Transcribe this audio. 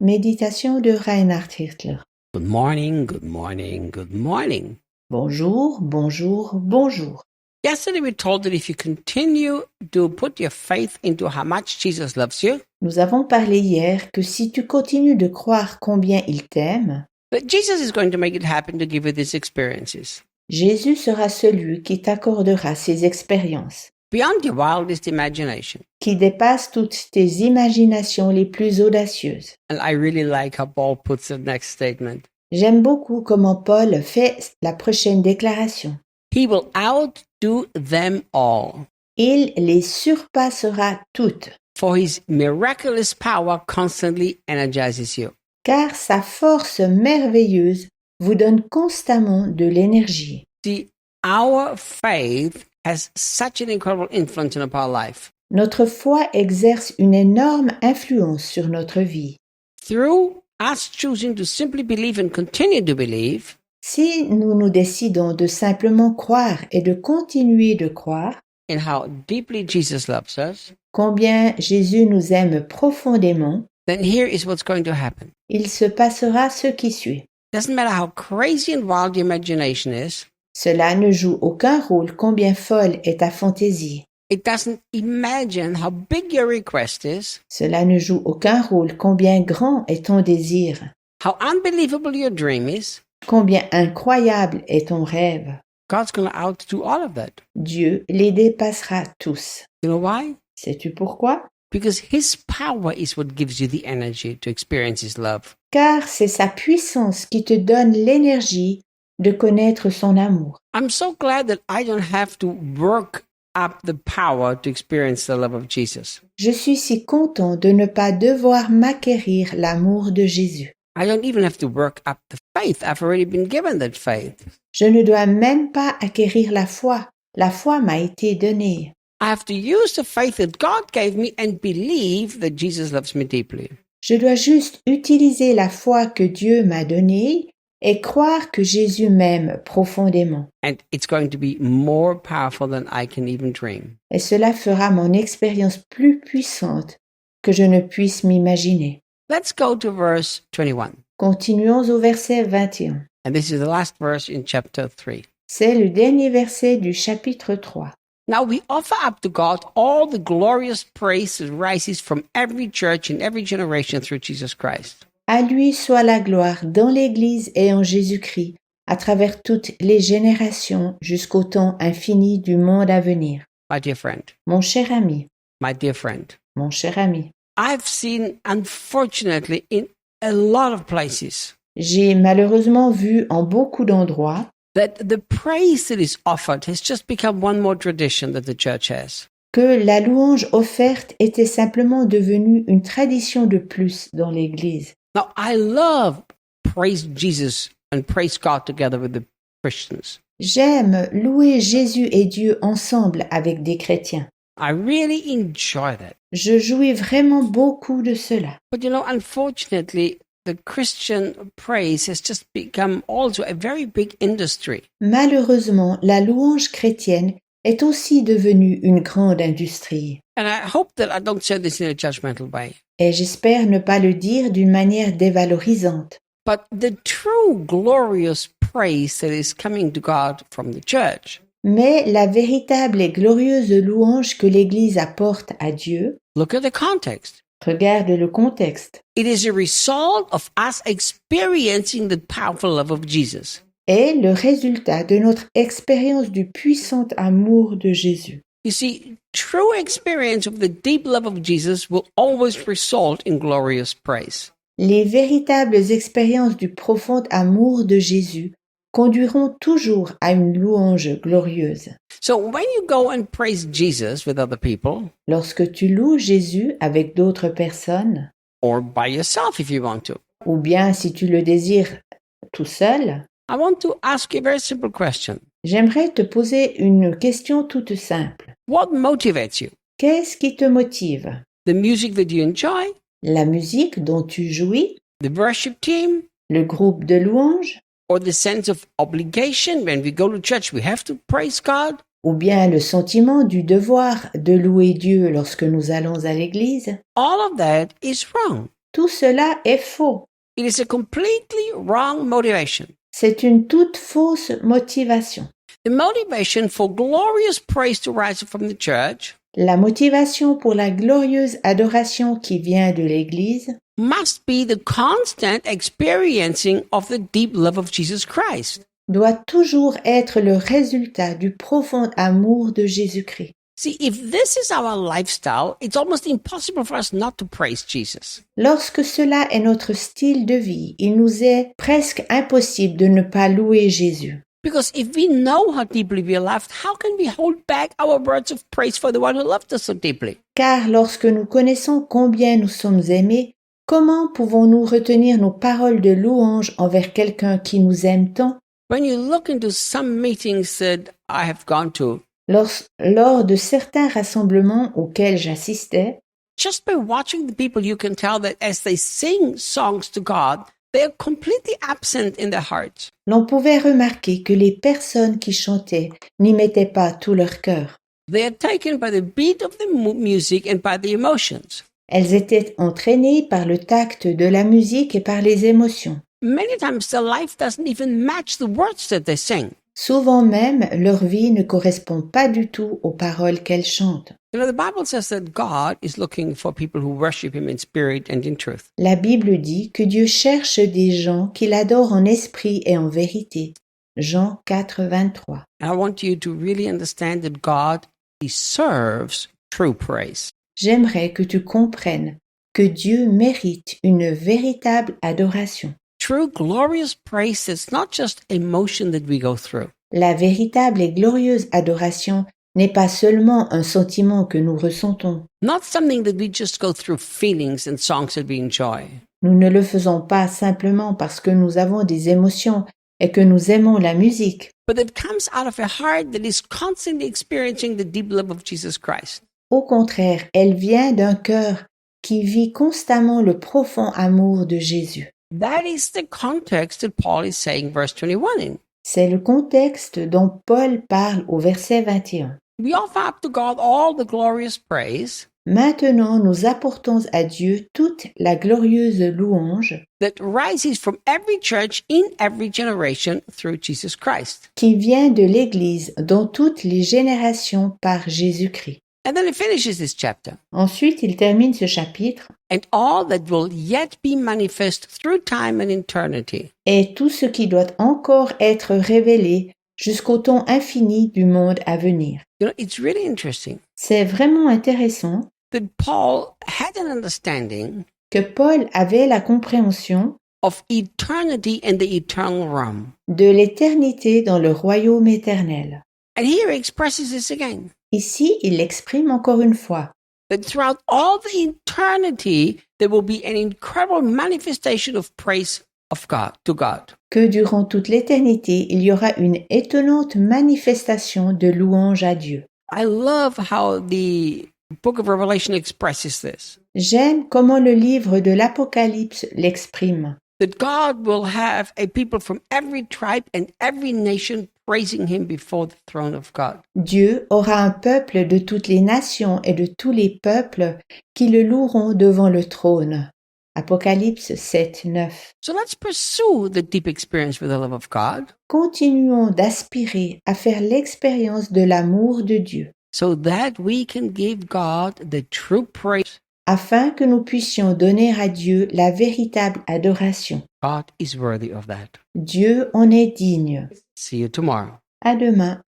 Méditation de Reinhard Hitler. Good morning, good morning, good morning. Bonjour, bonjour, bonjour. Yesterday we told that if you continue to put your faith into how much Jesus loves you, Nous avons parlé hier que si tu continues de croire combien il t'aime, that Jesus is going to make it happen to give you these experiences. Jésus sera celui qui t'accordera ces expériences, Beyond your wildest imagination. qui dépassent toutes tes imaginations les plus audacieuses. And I really like how Paul puts the next statement. J'aime beaucoup comment Paul fait la prochaine déclaration. He will outdo them all. Il les surpassera toutes, For his miraculous power constantly energizes you. car sa force merveilleuse vous donne constamment de l'énergie. See, our faith has such an incredible influence in our life. Notre foi exerce une énorme influence sur notre vie. Through us choosing to simply believe and continue to believe, Si nous décidons de simplement croire et de continuer de croire, in how deeply Jesus loves us, combien Jésus nous aime profondément, then here is what's going to happen. il se passera ce qui suit. Doesn't matter how crazy and wild your imagination is, Cela ne joue aucun rôle combien folle est ta fantaisie. it doesn't imagine how big your request is, Cela ne joue aucun rôle combien grand est ton désir, how unbelievable your dream is. combien incroyable est ton rêve. God's going to outdo all of that. Dieu les dépassera tous. You know why? Sais-tu pourquoi? Because his power is what gives you the energy to experience his love. Car c'est sa puissance qui te donne l'énergie de connaître son amour. I'm so glad that I don't have to work up the power to experience the love of Jesus. Je suis si content de ne pas devoir m'acquérir l'amour de Jésus. I don't even have to work up the faith. I've already been given that faith. Je ne dois même pas acquérir la foi. La foi m'a été donnée. I have to use the faith that God gave me and believe that Jesus loves me deeply. Je dois juste utiliser la foi que Dieu m'a donnée et croire que Jésus m'aime profondément. And it's going to be more powerful than I can even dream. Et cela fera mon expérience plus puissante que je ne puisse m'imaginer. Let's go to verse 21. Continuons au verset 21. And this is the last verse in chapter 3. C'est le dernier verset du chapitre 3. Now we offer up to God all the glorious praise that rises from every church in every generation through Jesus Christ. À lui soit la gloire dans l'Église et en Jésus-Christ, à travers toutes les générations jusqu'au temps infini du monde à venir. My dear friend, Mon cher ami, my dear friend, mon cher ami, I've seen, unfortunately, in a lot of places j'ai malheureusement vu en beaucoup d'endroits that the praise that is offered has just become one more tradition that the church has. que la louange offerte était simplement devenue une tradition de plus dans l'Église. Now, I love praise Jesus and praise God together with the Christians. J'aime louer Jésus et Dieu ensemble avec des chrétiens. I really enjoy that. Je jouis vraiment beaucoup de cela. But you know, unfortunately, the Christian praise has just become also a very big industry. Malheureusement, la louange chrétienne est aussi devenue une grande industrie. And I hope that I don't say this in a judgmental way. Et j'espère ne pas le dire d'une manière dévalorisante. But the true glorious praise that is coming to God from the church, Mais la véritable et glorieuse louange que l'Église apporte à Dieu, look at the context. regarde le contexte, It is a result of us experiencing the powerful love of Jesus. est le résultat de notre expérience du puissant amour de Jésus. You see, true experience of the deep love of Jesus will always result in glorious praise. Les véritables expériences du profond amour de Jésus conduiront toujours à une louange glorieuse. So when you go and praise Jesus with other people, Lorsque tu loues Jésus avec d'autres personnes, or by yourself if you want to, ou bien si tu le désires tout seul, I want to ask you a very simple question. j'aimerais te poser une question toute simple. What motivates you? Qu'est-ce qui te motive? The music that you enjoy? La musique dont tu jouis? The worship team? Le groupe de louanges? Or the sense of obligation when we go to church, we have to praise God? Ou bien le sentiment du devoir de louer Dieu lorsque nous allons à l'église? All of that is wrong. Tout cela est faux. It is a completely wrong motivation. C'est une toute fausse motivation. The motivation for glorious praise to rise from the church La motivation pour la glorieuse adoration qui vient de l'Église must be the constant experiencing of the deep love of Jesus Christ. doit toujours être le résultat du profond amour de Jésus-Christ. See, if this is our lifestyle, it's almost impossible for us not to praise Jesus. Lorsque cela est notre style de vie, il nous est presque impossible de ne pas louer Jésus. Because if we know how deeply we are loved, how can we hold back our words of praise for the one who loved us so deeply? Car lorsque nous connaissons combien nous sommes aimés, comment pouvons-nous retenir nos paroles de louange envers quelqu'un qui nous aime tant? When you look into some meetings that I have gone to, Lors de certains rassemblements auxquels j'assistais, just by watching the people, you can tell that as they sing songs to God, they are completely absent in their hearts. l'on pouvait remarquer que les personnes qui chantaient n'y mettaient pas tout leur cœur. They are taken by the beat of the music and by the emotions. Elles étaient entraînées par le tact de la musique et par les émotions. Many times their life doesn't even match the words that they sing. Souvent même, leur vie ne correspond pas du tout aux paroles qu'elles chantent. You know, the Bible says that God is looking for people who worship Him in spirit and in truth. La Bible dit que Dieu cherche des gens qui l'adorent en esprit et en vérité. Jean 4, 23. And I want you to really understand that God deserves true praise. J'aimerais que tu comprennes que Dieu mérite une véritable adoration. True glorious praise is not just emotion that we go through. La véritable et glorieuse adoration n'est pas seulement un sentiment que nous ressentons. Not something that we just go through feelings and songs that we enjoy. Nous ne le faisons pas simplement parce que nous avons des émotions et que nous aimons la musique. But it comes out of a heart that is constantly experiencing the deep love of Jesus Christ. Au contraire, elle vient d'un cœur qui vit constamment le profond amour de Jésus. That is the context that Paul is saying, verse 21 in. C'est le contexte dont Paul parle au verset 21. We offer up to God all the glorious praise Maintenant, nous apportons à Dieu toute la glorieuse louange that rises from every church in every generation through Jesus Christ. qui vient de l'Église dans toutes les générations par Jésus-Christ. And then it finishes this chapter. Ensuite, il termine ce chapitre And all that will yet be manifest through time and eternity. et tout ce qui doit encore être révélé jusqu'au temps infini du monde à venir. You know, it's really interesting C'est vraiment intéressant that Paul had an understanding que Paul avait la compréhension of eternity and the eternal realm. de l'éternité dans le royaume éternel. And here he expresses this again. Ici, il l'exprime encore une fois, That throughout all the eternity, there will be an incredible manifestation of praise of God to God. que durant toute l'éternité, il y aura une étonnante manifestation de louange à Dieu. I love how the book of Revelation expresses this. J'aime comment le livre de l'Apocalypse l'exprime. That God will have a people from every tribe and every nation praising him before the throne of God. Dieu aura un peuple de toutes les nations et de tous les peuples qui le loueront devant le trône. Apocalypse 7, 9. So let's pursue the deep experience with the love of God Continuons d'aspirer à faire l'expérience de l'amour de Dieu, so that we can give God the true praise. afin que nous puissions donner à Dieu la véritable adoration. God is worthy of that. Dieu en est digne. See you tomorrow. À demain.